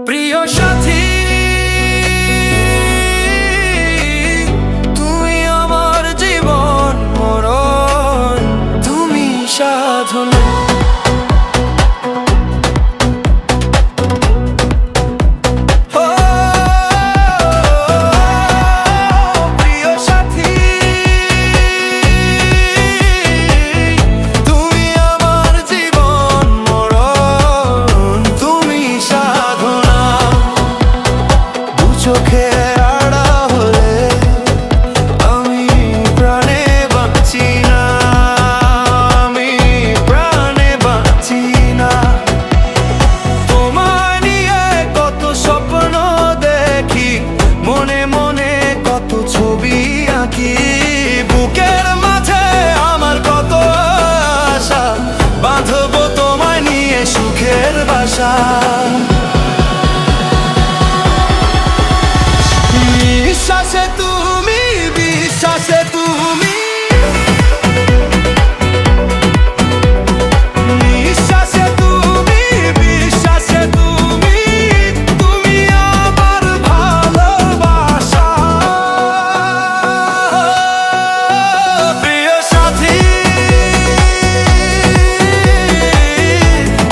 প্রিয় সাথী, তুমি আমার জীবন মরণ, তুমি সাধনা। চোখের আড়াল হলে আমি প্রাণে বাঁচি না, আমি প্রাণে বাঁচি না। তোমায় নিয়ে কত স্বপ্ন দেখি, মনে মনে কত ছবি আঁকি, বুকের মাঝে আমার কত আশা, বাঁধবো তোমায় নিয়ে সুখের বাসা। বিশ্বাসে তুমি, বিশ্বাসে তুমি, বিশ্বাসে তুমি, বিশ্বাসে তুমি, তুমি আমার ভালোবাসা। প্রিয় সাথী,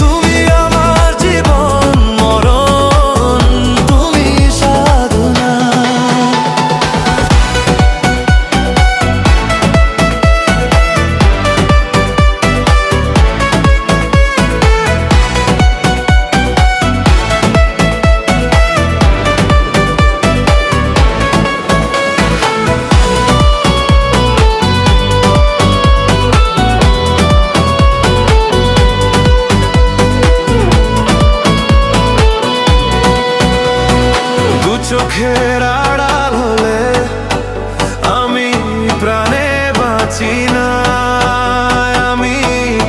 তুমি আমার জীবন মরণ, তুমি সাধনা। চোখের আড়াল হলে আমি প্রাণে বাঁচি না, আমি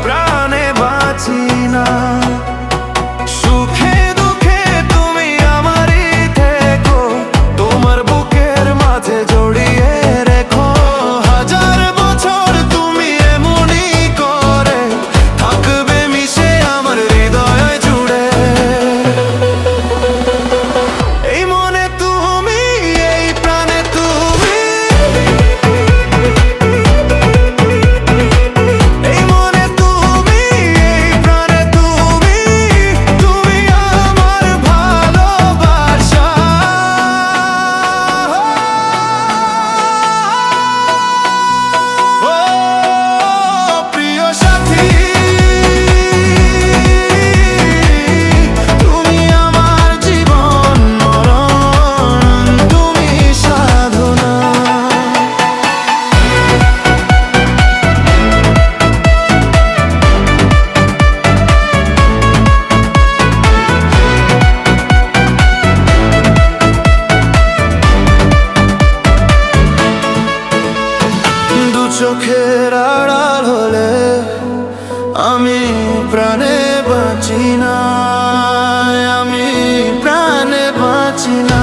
প্রাণে বাঁচি না। সুখে দুঃখে তুমি আমারই থেকো, তোমার বুকের মাঝে জড়িয়ে রেখো। হাজার বছর তুমি এমনই করে থাকবে মিশে আমার হৃদয় জুড়ে। এই মনে তুমি, এই প্রাণে তুমি, এই মনে তুমি, এই প্রাণে তুমি, তুমি আমার ভালোবাসা। ও প্রিয় সাথী, তুমি আমার জীবন মরণ, তুমি সাধনা। দু চোখের আড়াল হলে আমি প্রাণে বাঁচি না, আমি প্রাণে বাঁচি না।